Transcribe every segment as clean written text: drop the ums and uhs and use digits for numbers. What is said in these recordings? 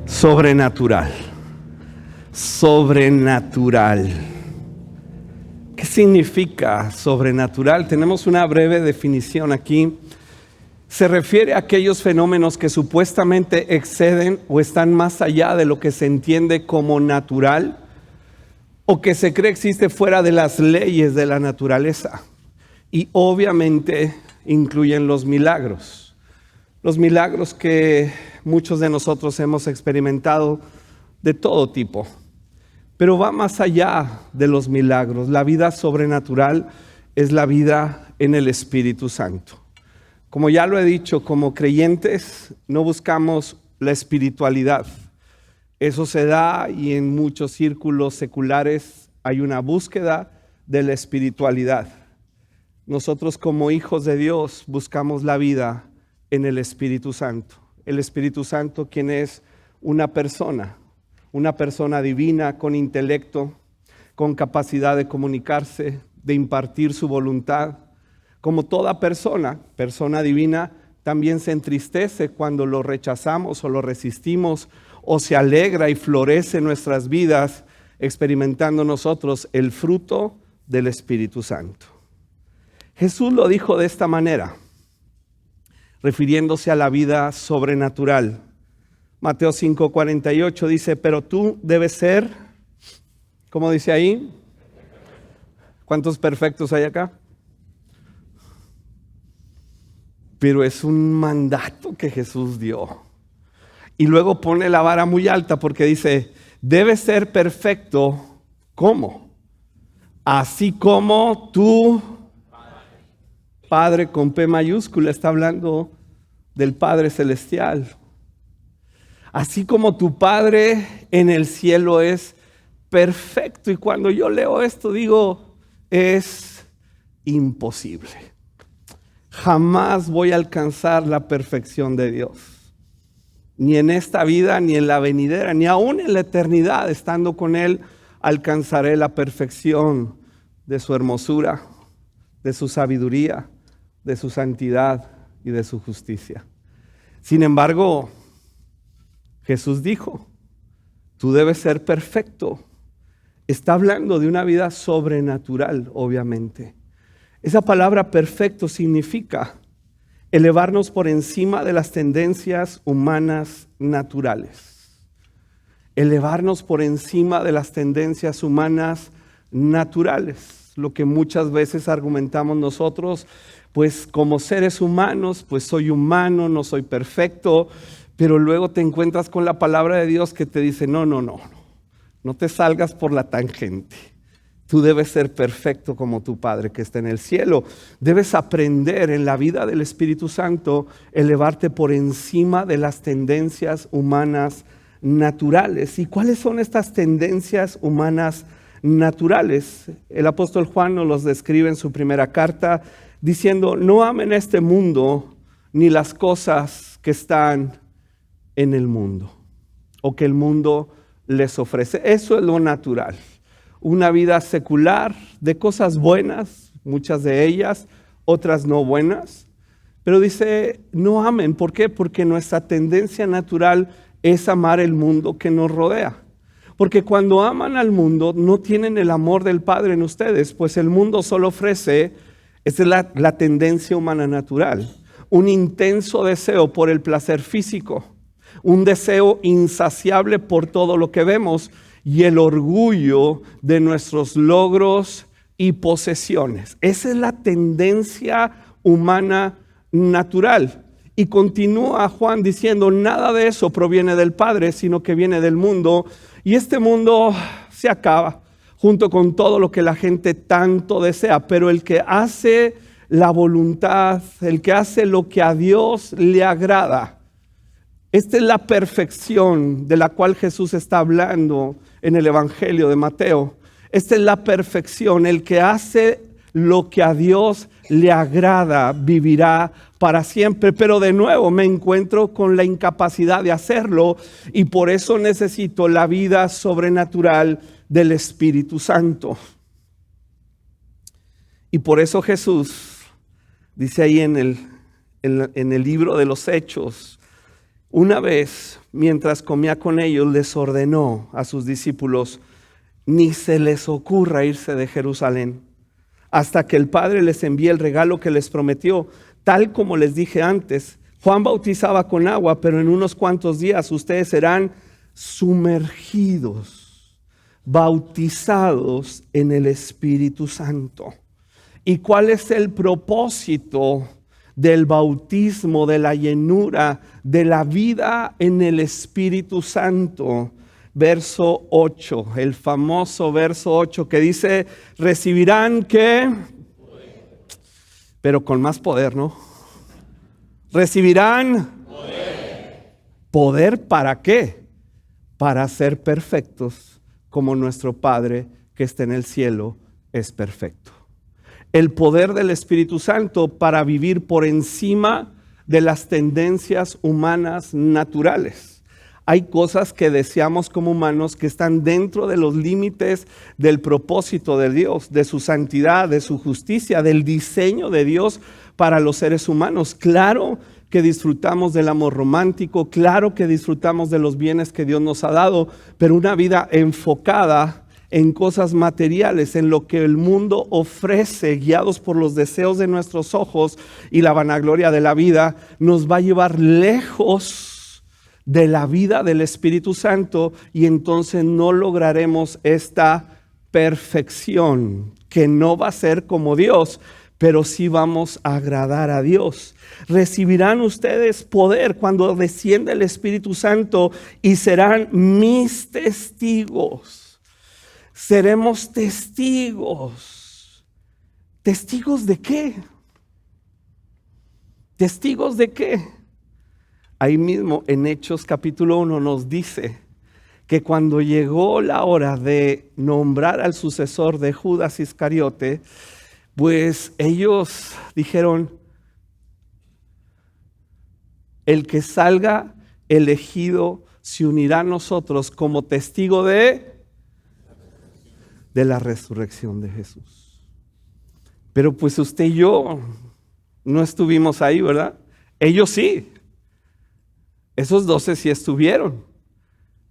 Sobrenatural. Sobrenatural. ¿Qué significa sobrenatural? Tenemos una breve definición aquí. Se refiere a aquellos fenómenos que supuestamente exceden o están más allá de lo que se entiende como natural o que se cree existe fuera de las leyes de la naturaleza. Y obviamente incluyen los milagros. Los milagros que muchos de nosotros hemos experimentado de todo tipo. Pero va más allá de los milagros. La vida sobrenatural es la vida en el Espíritu Santo. Como ya lo he dicho, como creyentes no buscamos la espiritualidad. Eso se da y en muchos círculos seculares hay una búsqueda de la espiritualidad. Nosotros como hijos de Dios buscamos la vida en el Espíritu Santo. El Espíritu Santo, quien es una persona divina con intelecto, con capacidad de comunicarse, de impartir su voluntad. Como toda persona divina, también se entristece cuando lo rechazamos o lo resistimos, o se alegra y florece en nuestras vidas, experimentando nosotros el fruto del Espíritu Santo. Jesús lo dijo de esta manera, refiriéndose a la vida sobrenatural. Mateo 5:48 dice, pero tú debes ser, ¿cómo dice ahí? ¿Cuántos perfectos hay acá? Pero es un mandato que Jesús dio. Y luego pone la vara muy alta porque dice, debes ser perfecto, ¿cómo? Así como tu Padre con P mayúscula, está hablando del Padre Celestial. Así como tu Padre en el cielo es perfecto. Y cuando yo leo esto digo, es imposible. Jamás voy a alcanzar la perfección de Dios. Ni en esta vida, ni en la venidera, ni aún en la eternidad, estando con Él, alcanzaré la perfección de su hermosura, de su sabiduría, de su santidad y de su justicia. Sin embargo, Jesús dijo, tú debes ser perfecto. Está hablando de una vida sobrenatural, obviamente. Esa palabra perfecto significa elevarnos por encima de las tendencias humanas naturales. Elevarnos por encima de las tendencias humanas naturales. Lo que muchas veces argumentamos nosotros, pues como seres humanos, pues soy humano, no soy perfecto. Pero luego te encuentras con la palabra de Dios que te dice, no te salgas por la tangente. Tú debes ser perfecto como tu Padre que está en el cielo. Debes aprender en la vida del Espíritu Santo, elevarte por encima de las tendencias humanas naturales. ¿Y cuáles son estas tendencias humanas naturales? El apóstol Juan nos los describe en su primera carta, diciendo, no amen este mundo ni las cosas que están en el mundo o que el mundo les ofrece. Eso es lo natural. Una vida secular de cosas buenas, muchas de ellas, otras no buenas. Pero dice, no amen. ¿Por qué? Porque nuestra tendencia natural es amar el mundo que nos rodea. Porque cuando aman al mundo no tienen el amor del Padre en ustedes, pues el mundo solo ofrece, esa es la tendencia humana natural, un intenso deseo por el placer físico, un deseo insaciable por todo lo que vemos y el orgullo de nuestros logros y posesiones. Esa es la tendencia humana natural. Y continúa Juan diciendo, nada de eso proviene del Padre, sino que viene del mundo. Y este mundo se acaba junto con todo lo que la gente tanto desea. Pero el que hace la voluntad, el que hace lo que a Dios le agrada, esta es la perfección de la cual Jesús está hablando en el Evangelio de Mateo. Esta es la perfección. El que hace lo que a Dios le agrada vivirá para siempre. Pero de nuevo me encuentro con la incapacidad de hacerlo y por eso necesito la vida sobrenatural del Espíritu Santo. Y por eso Jesús dice ahí en el libro de los Hechos, Una vez, mientras comía con ellos, les ordenó a sus discípulos: ni se les ocurra irse de Jerusalén hasta que el Padre les envíe el regalo que les prometió. Tal como les dije antes, Juan bautizaba con agua, pero en unos cuantos días ustedes serán sumergidos, bautizados en el Espíritu Santo. ¿Y cuál es el propósito del bautismo, de la llenura, de la vida en el Espíritu Santo? Verso 8, el famoso verso 8 que dice: recibirán ¿qué? Pero con más poder, ¿no? Recibirán poder. ¿Poder para qué? Para ser perfectos como nuestro Padre que está en el cielo es perfecto. El poder del Espíritu Santo para vivir por encima de las tendencias humanas naturales. Hay cosas que deseamos como humanos que están dentro de los límites del propósito de Dios, de su santidad, de su justicia, del diseño de Dios para los seres humanos. Claro que disfrutamos del amor romántico, claro que disfrutamos de los bienes que Dios nos ha dado, pero una vida enfocada en cosas materiales, en lo que el mundo ofrece, guiados por los deseos de nuestros ojos y la vanagloria de la vida, nos va a llevar lejos de la vida del Espíritu Santo, y entonces no lograremos esta perfección, que no va a ser como Dios, pero sí vamos a agradar a Dios. Recibirán ustedes poder cuando descienda el Espíritu Santo y serán mis testigos. Seremos testigos. ¿Testigos de qué? ¿Testigos de qué? Ahí mismo en Hechos capítulo 1 nos dice que cuando llegó la hora de nombrar al sucesor de Judas Iscariote, pues ellos dijeron: el que salga elegido se unirá a nosotros como testigo de la resurrección de Jesús. Pero pues usted y yo no estuvimos ahí, ¿verdad? Ellos sí. Esos 12 sí estuvieron,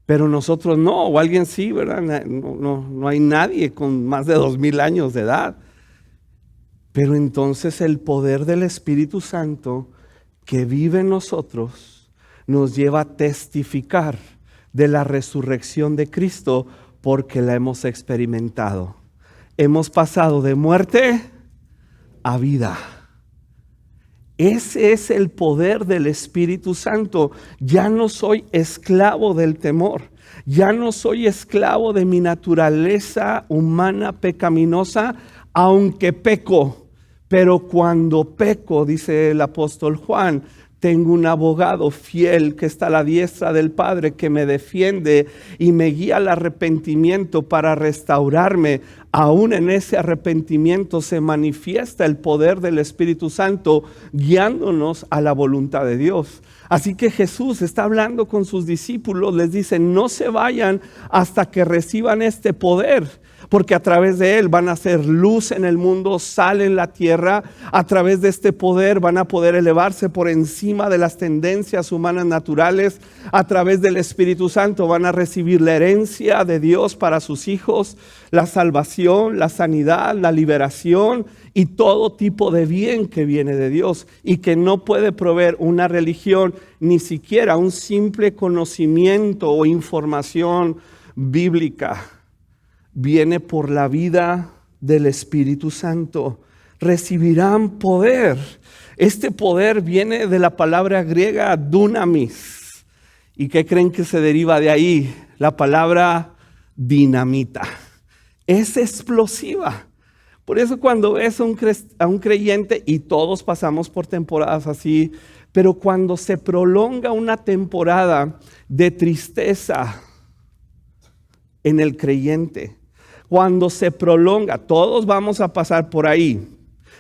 pero nosotros no, o alguien sí, ¿verdad? No hay nadie con más de 2000 años de edad. Pero entonces el poder del Espíritu Santo que vive en nosotros nos lleva a testificar de la resurrección de Cristo, porque la hemos experimentado. Hemos pasado de muerte a vida. Ese es el poder del Espíritu Santo. Ya no soy esclavo del temor. Ya no soy esclavo de mi naturaleza humana pecaminosa, aunque peco. Pero cuando peco, dice el apóstol Juan, tengo un abogado fiel que está a la diestra del Padre, que me defiende y me guía al arrepentimiento para restaurarme. Aún en ese arrepentimiento se manifiesta el poder del Espíritu Santo, guiándonos a la voluntad de Dios. Así que Jesús está hablando con sus discípulos, les dice: no se vayan hasta que reciban este poder, porque a través de él van a ser luz en el mundo, sal en la tierra. A través de este poder van a poder elevarse por encima de las tendencias humanas naturales. A través del Espíritu Santo van a recibir la herencia de Dios para sus hijos, la salvación, la sanidad, la liberación y todo tipo de bien que viene de Dios y que no puede proveer una religión, ni siquiera un simple conocimiento o información bíblica. Viene por la vida del Espíritu Santo. Recibirán poder. Este poder viene de la palabra griega dunamis. ¿Y qué creen que se deriva de ahí? La palabra dinamita. Es explosiva. Por eso cuando ves a un creyente, y todos pasamos por temporadas así, pero cuando se prolonga una temporada de tristeza en el creyente, cuando se prolonga, todos vamos a pasar por ahí.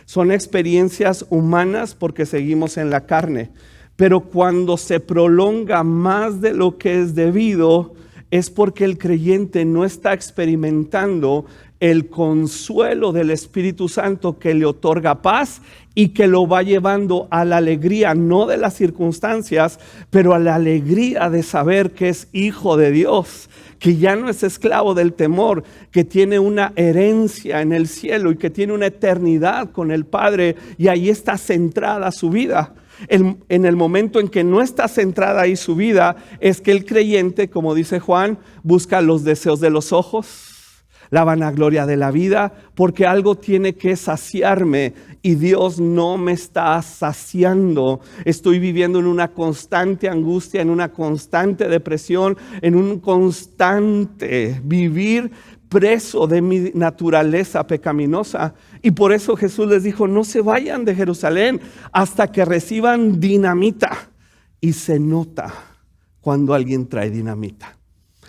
Son experiencias humanas porque seguimos en la carne. Pero cuando se prolonga más de lo que es debido, es porque el creyente no está experimentando el consuelo del Espíritu Santo que le otorga paz y que lo va llevando a la alegría, no de las circunstancias, pero a la alegría de saber que es hijo de Dios, que ya no es esclavo del temor, que tiene una herencia en el cielo y que tiene una eternidad con el Padre, y ahí está centrada su vida. En el momento en que no está centrada ahí su vida, es que el creyente, como dice Juan, busca los deseos de los ojos, la vanagloria de la vida, porque algo tiene que saciarme y Dios no me está saciando. Estoy viviendo en una constante angustia, en una constante depresión, en un constante vivir preso de mi naturaleza pecaminosa. Y por eso Jesús les dijo: no se vayan de Jerusalén hasta que reciban dinamita. Y se nota cuando alguien trae dinamita.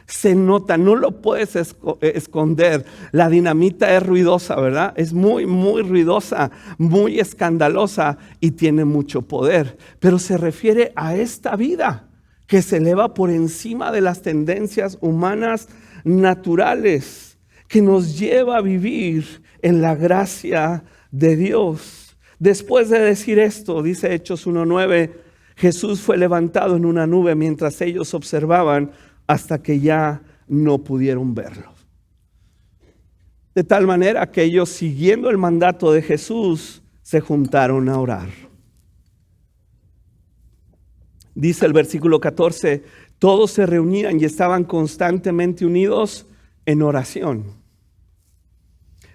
Se nota, no lo puedes esconder. La dinamita es ruidosa, ¿verdad? Es muy, muy ruidosa, muy escandalosa y tiene mucho poder. Pero se refiere a esta vida que se eleva por encima de las tendencias humanas naturales, que nos lleva a vivir en la gracia de Dios. Después de decir esto, dice Hechos 1:9, Jesús fue levantado en una nube mientras ellos observaban, hasta que ya no pudieron verlo. De tal manera que ellos, siguiendo el mandato de Jesús, se juntaron a orar. Dice el versículo 14, todos se reunían y estaban constantemente unidos en oración.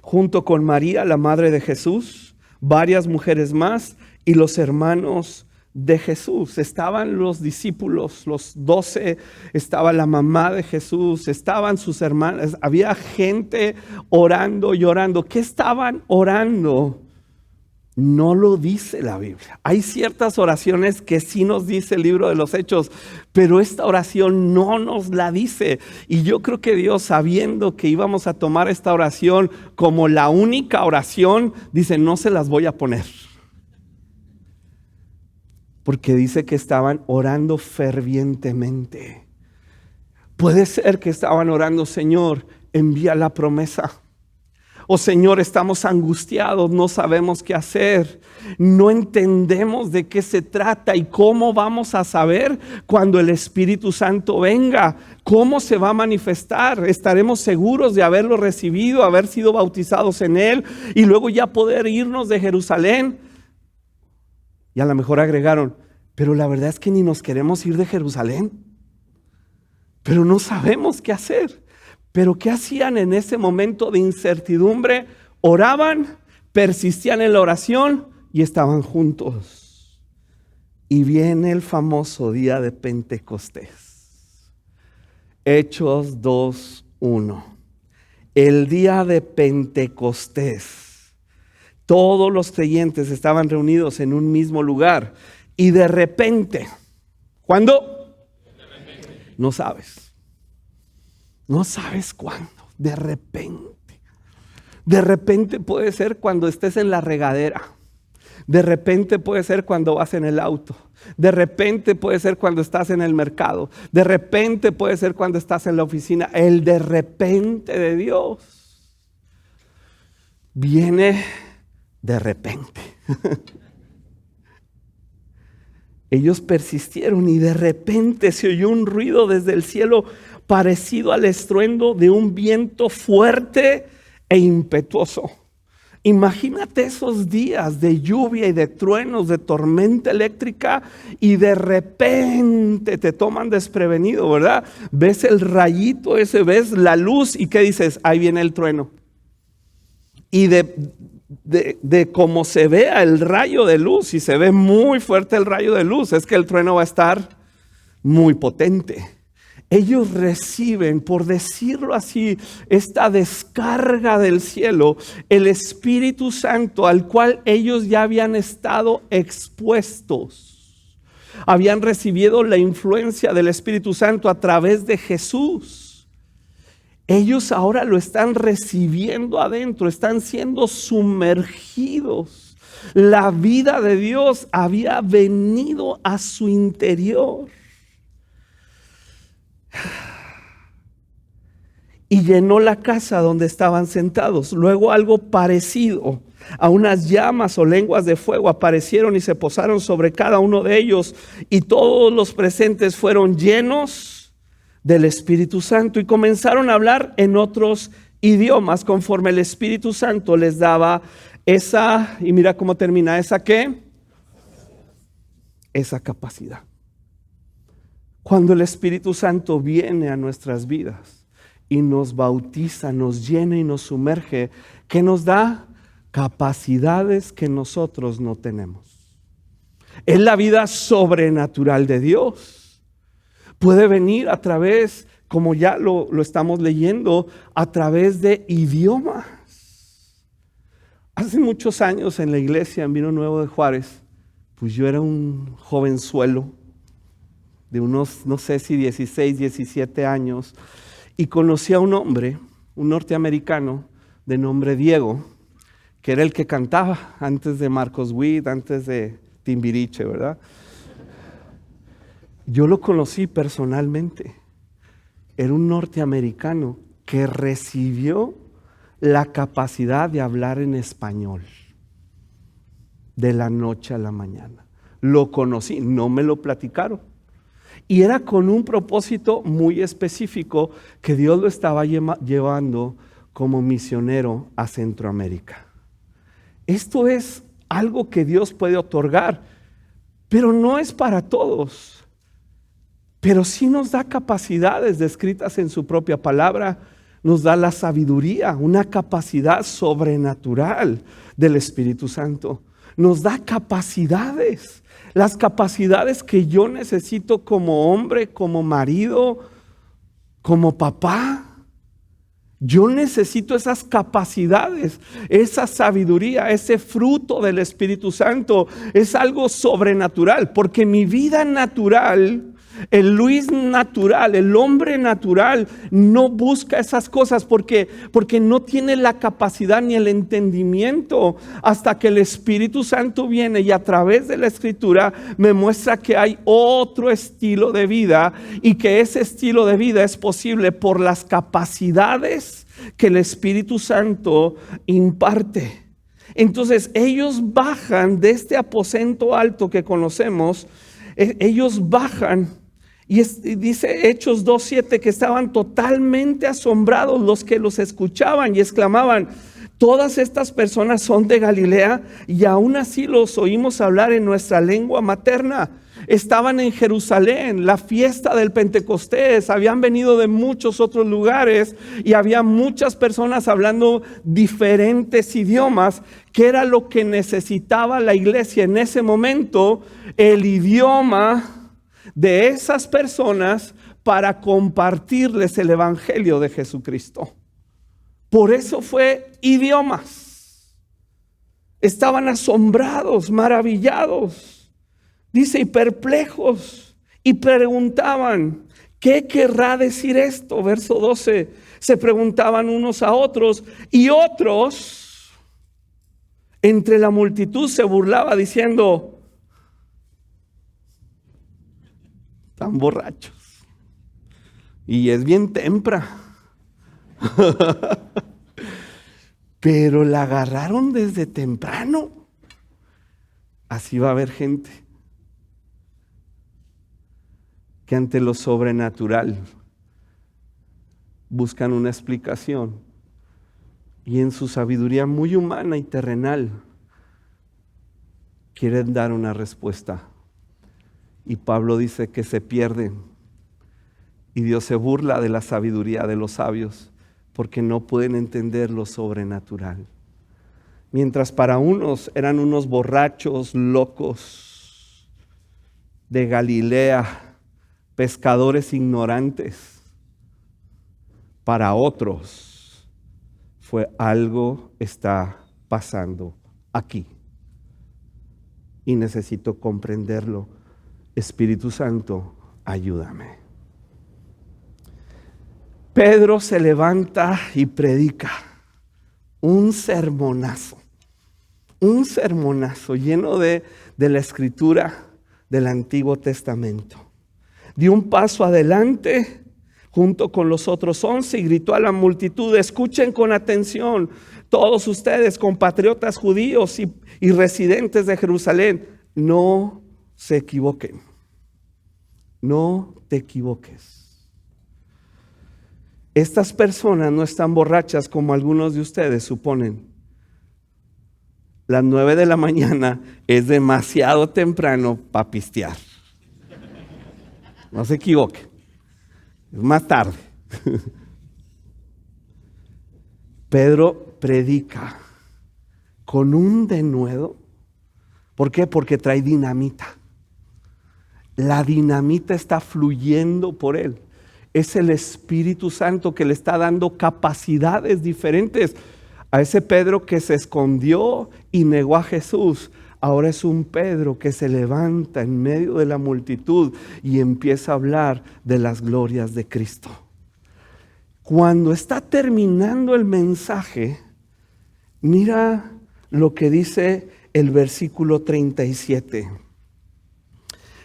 Junto con María, la madre de Jesús, varias mujeres más y los hermanos de Jesús. Estaban los discípulos, los 12, estaba la mamá de Jesús, estaban sus hermanas, había gente orando y orando. ¿Qué estaban orando? No lo dice la Biblia. Hay ciertas oraciones que sí nos dice el libro de los Hechos, pero esta oración no nos la dice. Y yo creo que Dios, sabiendo que íbamos a tomar esta oración como la única oración, dice: no se las voy a poner. Porque dice que estaban orando fervientemente. Puede ser que estaban orando: Señor, envía la promesa. O Señor, estamos angustiados, no sabemos qué hacer. No entendemos de qué se trata y cómo vamos a saber cuando el Espíritu Santo venga. ¿Cómo se va a manifestar? ¿Estaremos seguros de haberlo recibido, haber sido bautizados en Él y luego ya poder irnos de Jerusalén? Y a lo mejor agregaron: pero la verdad es que ni nos queremos ir de Jerusalén, pero no sabemos qué hacer. Pero ¿qué hacían en ese momento de incertidumbre? Oraban, persistían en la oración y estaban juntos. Y viene el famoso día de Pentecostés. Hechos 2:1. El día de Pentecostés. Todos los creyentes estaban reunidos en un mismo lugar y de repente, ¿cuándo? No sabes. No sabes cuándo. De repente. De repente puede ser cuando estés en la regadera. De repente puede ser cuando vas en el auto. De repente puede ser cuando estás en el mercado. De repente puede ser cuando estás en la oficina. El de repente de Dios viene de repente. Ellos persistieron y de repente se oyó un ruido desde el cielo parecido al estruendo de un viento fuerte e impetuoso. Imagínate esos días de lluvia y de truenos, de tormenta eléctrica, y de repente te toman desprevenido, ¿verdad? Ves el rayito ese, ves la luz y ¿qué dices? Ahí viene el trueno. Y de cómo se vea el rayo de luz, y se ve muy fuerte el rayo de luz, es que el trueno va a estar muy potente. Ellos reciben, por decirlo así, esta descarga del cielo, el Espíritu Santo al cual ellos ya habían estado expuestos. Habían recibido la influencia del Espíritu Santo a través de Jesús. Ellos ahora lo están recibiendo adentro, están siendo sumergidos. La vida de Dios había venido a su interior. y llenó la casa donde estaban sentados. Luego algo parecido a unas llamas o lenguas de fuego aparecieron y se posaron sobre cada uno de ellos, y todos los presentes fueron llenos del Espíritu Santo y comenzaron a hablar en otros idiomas conforme el Espíritu Santo les daba esa, y mira cómo termina, ¿esa qué? Esa capacidad. Cuando el Espíritu Santo viene a nuestras vidas y nos bautiza, nos llena y nos sumerge, ¿qué nos da? Capacidades que nosotros no tenemos. Es la vida sobrenatural de Dios. Puede venir a través, como ya lo estamos leyendo, a través de idiomas. Hace muchos años en la iglesia en Vino Nuevo de Juárez, pues yo era un jovenzuelo de unos, no sé si 16, 17 años, y conocí a un hombre, un norteamericano de nombre Diego, que era el que cantaba antes de Marcos Witt, antes de Timbiriche, ¿verdad? Yo lo conocí personalmente. Era un norteamericano que recibió la capacidad de hablar en español de la noche a la mañana. Lo conocí, no me lo platicaron. Y era con un propósito muy específico, que Dios lo estaba llevando como misionero a Centroamérica. Esto es algo que Dios puede otorgar, pero no es para todos. Pero sí nos da capacidades descritas en su propia palabra. Nos da la sabiduría, una capacidad sobrenatural del Espíritu Santo. Nos da capacidades, las capacidades que yo necesito como hombre, como marido, como papá. Yo necesito esas capacidades, esa sabiduría, ese fruto del Espíritu Santo. Es algo sobrenatural, porque mi vida natural, el Luis natural, el hombre natural, no busca esas cosas porque no tiene la capacidad ni el entendimiento, hasta que el Espíritu Santo viene y a través de la Escritura me muestra que hay otro estilo de vida, y que ese estilo de vida es posible por las capacidades que el Espíritu Santo imparte. Entonces ellos bajan de este aposento alto que conocemos, ellos bajan. Y dice Hechos 2:7 que estaban totalmente asombrados los que los escuchaban y exclamaban: todas estas personas son de Galilea, y aún así los oímos hablar en nuestra lengua materna. Estaban en Jerusalén, la fiesta del Pentecostés, habían venido de muchos otros lugares y había muchas personas hablando diferentes idiomas, que era lo que necesitaba la iglesia en ese momento, el idioma de esas personas para compartirles el evangelio de Jesucristo. Por eso fue idiomas. Estaban asombrados, maravillados, dice, y perplejos, y preguntaban: ¿qué querrá decir esto? Verso 12, se preguntaban unos a otros, y otros entre la multitud se burlaba diciendo: están borrachos. Y es bien tempra. Pero la agarraron desde temprano. Así va a haber gente que ante lo sobrenatural buscan una explicación, y en su sabiduría muy humana y terrenal quieren dar una respuesta. Y Pablo dice que se pierden, y Dios se burla de la sabiduría de los sabios porque no pueden entender lo sobrenatural. Mientras para unos eran unos borrachos locos de Galilea, pescadores ignorantes, para otros fue: algo está pasando aquí y necesito comprenderlo. Espíritu Santo, ayúdame. Pedro se levanta y predica un sermonazo lleno de la escritura del Antiguo Testamento. Dio un paso adelante junto con los otros 11 y gritó a la multitud: escuchen con atención, todos ustedes, compatriotas judíos y residentes de Jerusalén, no se equivoquen. No te equivoques. Estas personas no están borrachas como algunos de ustedes suponen. Las 9 de la mañana es demasiado temprano para pistear. No se equivoquen. Es más tarde. Pedro predica con un denuedo. ¿Por qué? Porque trae dinamita. La dinamita está fluyendo por él. Es el Espíritu Santo que le está dando capacidades diferentes. A ese Pedro que se escondió y negó a Jesús, ahora es un Pedro que se levanta en medio de la multitud y empieza a hablar de las glorias de Cristo. Cuando está terminando el mensaje, mira lo que dice el versículo 37.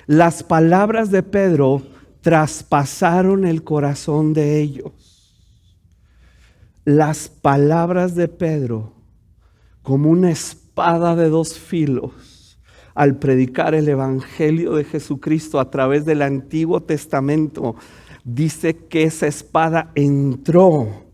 Las palabras de Pedro traspasaron el corazón de ellos. Las palabras de Pedro, como una espada de dos filos, al predicar el evangelio de Jesucristo a través del Antiguo Testamento, dice que esa espada entró,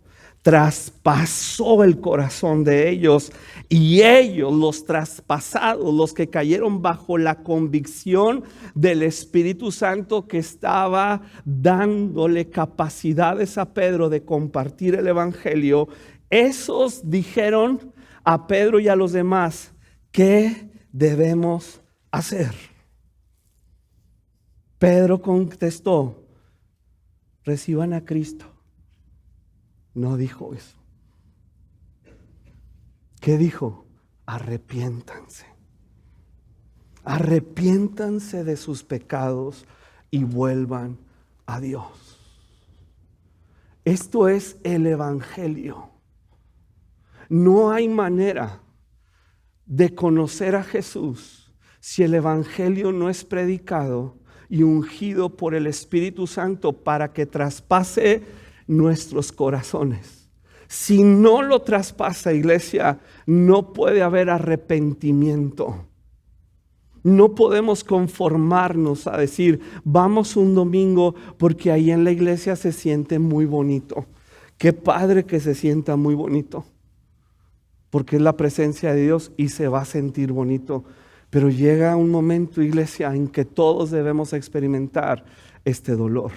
traspasó el corazón de ellos, y ellos, los traspasados, los que cayeron bajo la convicción del Espíritu Santo que estaba dándole capacidades a Pedro de compartir el evangelio, esos dijeron a Pedro y a los demás: ¿qué debemos hacer? Pedro contestó: reciban a Cristo. No dijo eso. ¿Qué dijo? Arrepiéntanse. Arrepiéntanse de sus pecados y vuelvan a Dios. Esto es el evangelio. No hay manera de conocer a Jesús si el evangelio no es predicado y ungido por el Espíritu Santo para que traspase nuestros corazones. Si no lo traspasa, iglesia, no puede haber arrepentimiento. No podemos conformarnos a decir: vamos un domingo porque ahí en la iglesia se siente muy bonito. Qué padre que se sienta muy bonito, porque es la presencia de Dios y se va a sentir bonito. Pero llega un momento, iglesia, en que todos debemos experimentar este dolor.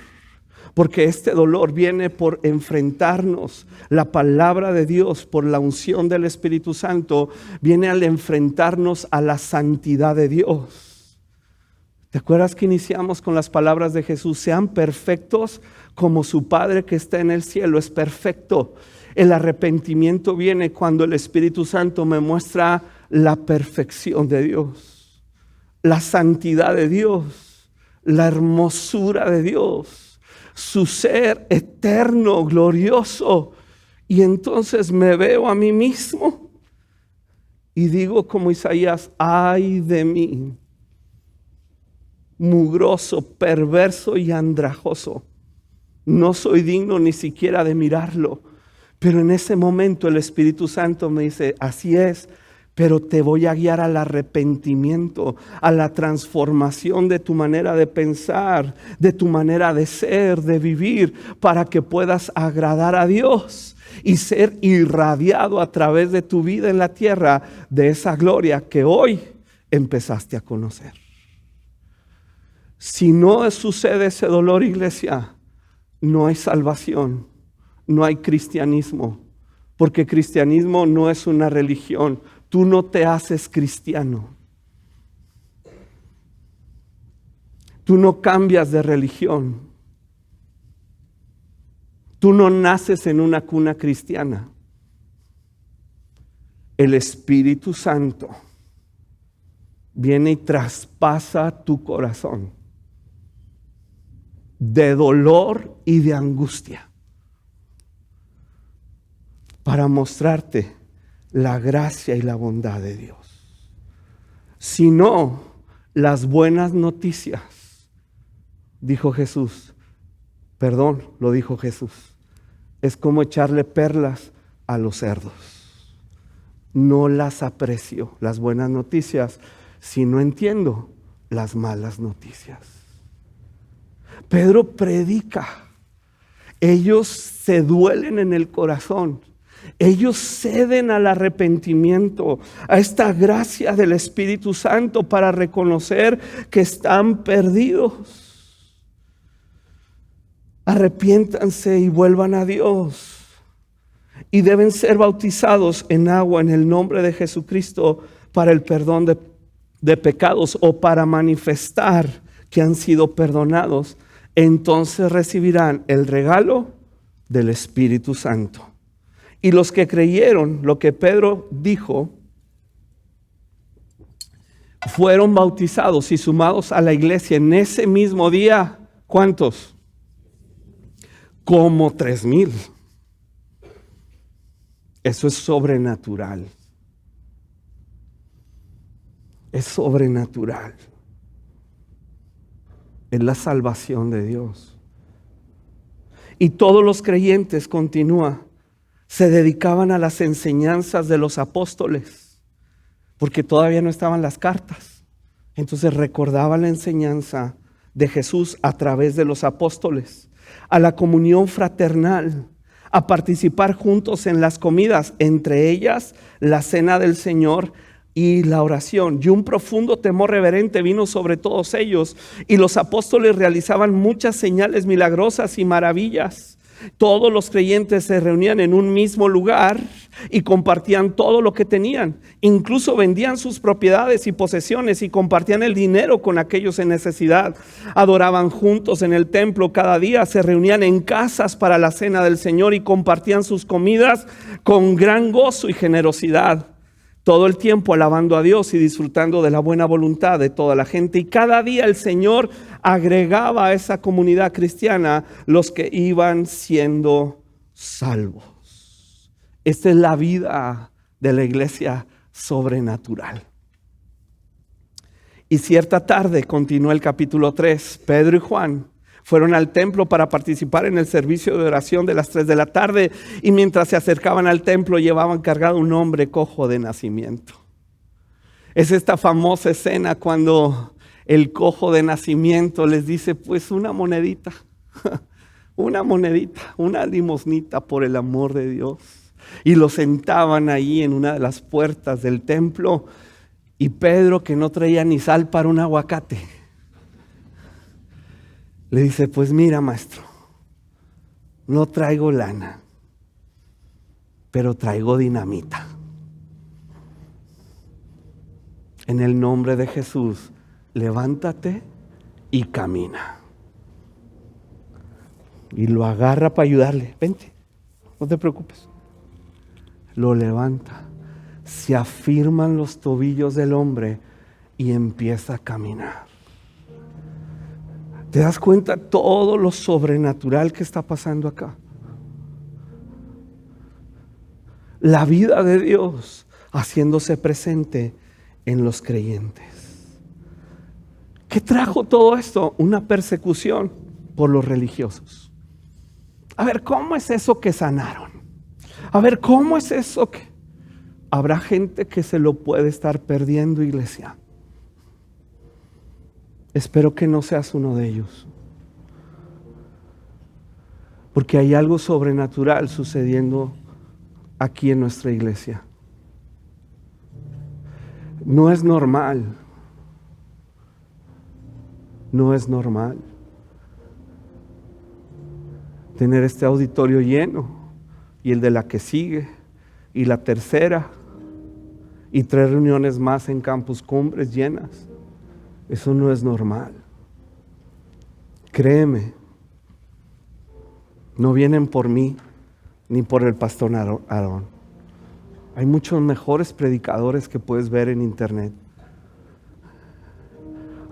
Porque este dolor viene por enfrentarnos. La palabra de Dios, por la unción del Espíritu Santo, viene al enfrentarnos a la santidad de Dios. ¿Te acuerdas que iniciamos con las palabras de Jesús? Sean perfectos como su Padre que está en el cielo es perfecto. El arrepentimiento viene cuando el Espíritu Santo me muestra la perfección de Dios, la santidad de Dios, la hermosura de Dios, su ser eterno, glorioso. Y entonces me veo a mí mismo y digo como Isaías: ay de mí, mugroso, perverso y andrajoso. No soy digno ni siquiera de mirarlo. Pero en ese momento el Espíritu Santo me dice: así es, pero te voy a guiar al arrepentimiento, a la transformación de tu manera de pensar, de tu manera de ser, de vivir, para que puedas agradar a Dios y ser irradiado a través de tu vida en la tierra de esa gloria que hoy empezaste a conocer. Si no sucede ese dolor, iglesia, no hay salvación, no hay cristianismo, porque cristianismo no es una religión. Tú no te haces cristiano. Tú no cambias de religión. Tú no naces en una cuna cristiana. El Espíritu Santo viene y traspasa tu corazón de dolor y de angustia para mostrarte la gracia y la bondad de Dios. Si no, las buenas noticias, dijo Jesús, Perdón, lo dijo Jesús, es como echarle perlas a los cerdos. No las aprecio, las buenas noticias, si no entiendo las malas noticias. Pedro predica. Ellos se duelen en el corazón. Ellos ceden al arrepentimiento, a esta gracia del Espíritu Santo para reconocer que están perdidos. Arrepiéntanse y vuelvan a Dios. Y deben ser bautizados en agua en el nombre de Jesucristo para el perdón de pecados o para manifestar que han sido perdonados. Entonces recibirán el regalo del Espíritu Santo. Y los que creyeron lo que Pedro dijo, fueron bautizados y sumados a la iglesia en ese mismo día. ¿Cuántos? Como 3,000. Eso es sobrenatural. Es sobrenatural. Es la salvación de Dios. Y todos los creyentes, continúa, se dedicaban a las enseñanzas de los apóstoles, porque todavía no estaban las cartas. Entonces recordaban la enseñanza de Jesús a través de los apóstoles, a la comunión fraternal, a participar juntos en las comidas, entre ellas la cena del Señor y la oración. Y un profundo temor reverente vino sobre todos ellos, y los apóstoles realizaban muchas señales milagrosas y maravillas. Todos los creyentes se reunían en un mismo lugar y compartían todo lo que tenían. Incluso vendían sus propiedades y posesiones y compartían el dinero con aquellos en necesidad. Adoraban juntos en el templo cada día, se reunían en casas para la cena del Señor y compartían sus comidas con gran gozo y generosidad. Todo el tiempo alabando a Dios y disfrutando de la buena voluntad de toda la gente. Y cada día el Señor agregaba a esa comunidad cristiana los que iban siendo salvos. Esta es la vida de la iglesia sobrenatural. Y cierta tarde, continúa el capítulo 3, Pedro y Juan fueron al templo para participar en el servicio de oración de las 3 de la tarde, y mientras se acercaban al templo llevaban cargado un hombre cojo de nacimiento. Es esta famosa escena cuando el cojo de nacimiento les dice, pues una monedita, una limosnita por el amor de Dios. Y lo sentaban ahí en una de las puertas del templo, y Pedro, que no traía ni sal para un aguacate, le dice, pues mira, maestro, no traigo lana, pero traigo dinamita. En el nombre de Jesús, levántate y camina. Y lo agarra para ayudarle. Vente, no te preocupes. Lo levanta, se afirman los tobillos del hombre y empieza a caminar. ¿Te das cuenta todo lo sobrenatural que está pasando acá? La vida de Dios haciéndose presente en los creyentes. ¿Qué trajo todo esto? Una persecución por los religiosos. A ver, ¿cómo es eso que sanaron? A ver, ¿cómo es eso que... Habrá gente que se lo puede estar perdiendo, iglesia. Espero que no seas uno de ellos. Porque hay algo sobrenatural sucediendo aquí en nuestra iglesia. No es normal. No es normal tener este auditorio lleno, y el de la que sigue, y la tercera, y 3 reuniones más en Campus Cumbres llenas. Eso no es normal. Créeme, no vienen por mí ni por el pastor Aarón. Hay muchos mejores predicadores que puedes ver en internet.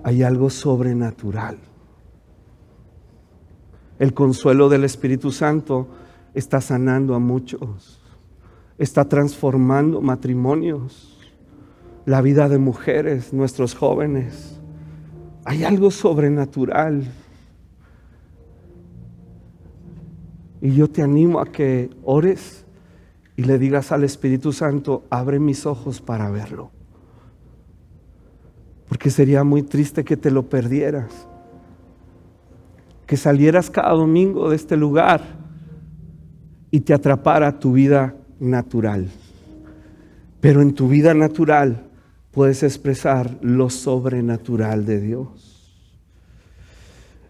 Hay algo sobrenatural. El consuelo del Espíritu Santo está sanando a muchos. Está transformando matrimonios, la vida de mujeres, nuestros jóvenes. Hay algo sobrenatural. Y yo te animo a que ores y le digas al Espíritu Santo, abre mis ojos para verlo. Porque sería muy triste que te lo perdieras. Que salieras cada domingo de este lugar y te atrapara tu vida natural. Pero en tu vida natural puedes expresar lo sobrenatural de Dios.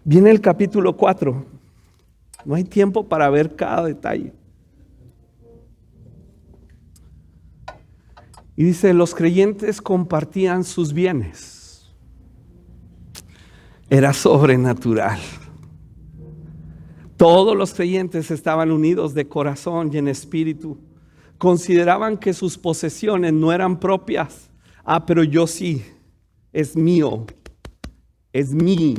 Viene el capítulo 4. No hay tiempo para ver cada detalle. Y dice, los creyentes compartían sus bienes. Era sobrenatural. Todos los creyentes estaban unidos de corazón y en espíritu. Consideraban que sus posesiones no eran propias. Pero yo sí, es mío, es mío.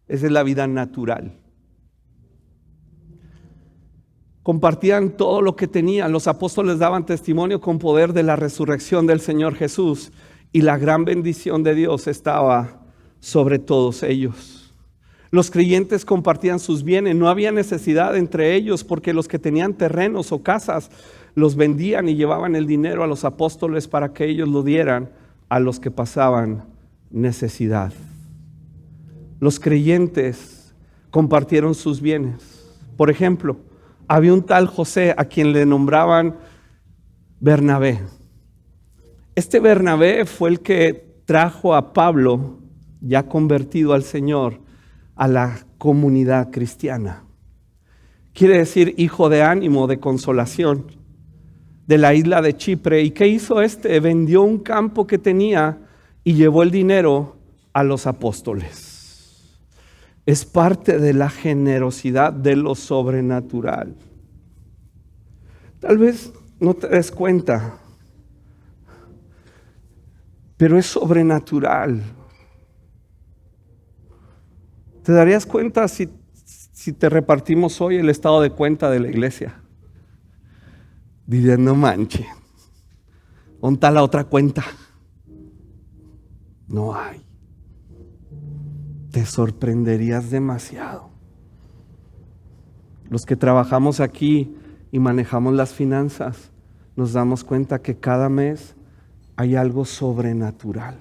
Esa es la vida natural. Compartían todo lo que tenían. Los apóstoles daban testimonio con poder de la resurrección del Señor Jesús y la gran bendición de Dios estaba sobre todos ellos. Los creyentes compartían sus bienes. No había necesidad entre ellos porque los que tenían terrenos o casas los vendían y llevaban el dinero a los apóstoles para que ellos lo dieran a los que pasaban necesidad. Los creyentes compartieron sus bienes. Por ejemplo, había un tal José a quien le nombraban Bernabé. Este Bernabé fue el que trajo a Pablo, ya convertido al Señor, a la comunidad cristiana. Quiere decir hijo de ánimo, de consolación, de la isla de Chipre. ¿Y qué hizo este? Vendió un campo que tenía y llevó el dinero a los apóstoles. Es parte de la generosidad de lo sobrenatural. Tal vez no te des cuenta, pero es sobrenatural. ¿Te darías cuenta si te repartimos hoy el estado de cuenta de la iglesia? Dirías, no manches, ¿dónde está la otra cuenta? No hay. Te sorprenderías demasiado. Los que trabajamos aquí y manejamos las finanzas, nos damos cuenta que cada mes hay algo sobrenatural.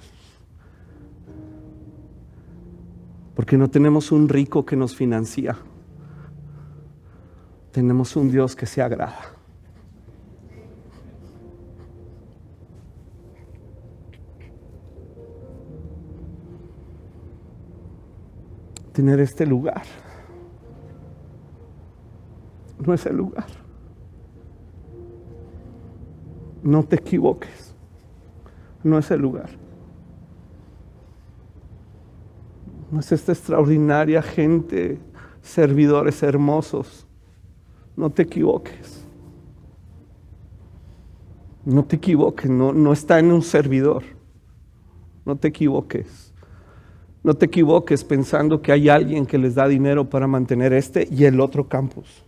Porque no tenemos un rico que nos financia. Tenemos un Dios que se agrada. Tener este lugar no es el lugar. No te equivoques. No es el lugar. No es esta extraordinaria gente, servidores hermosos. No te equivoques. No te equivoques. No está en un servidor. No te equivoques. No te equivoques pensando que hay alguien que les da dinero para mantener este y el otro campus.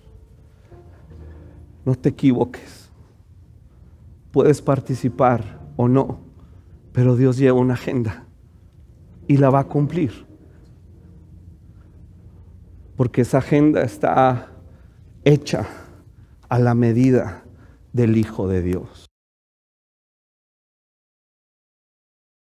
No te equivoques. Puedes participar o no, pero Dios lleva una agenda y la va a cumplir. Porque esa agenda está hecha a la medida del Hijo de Dios.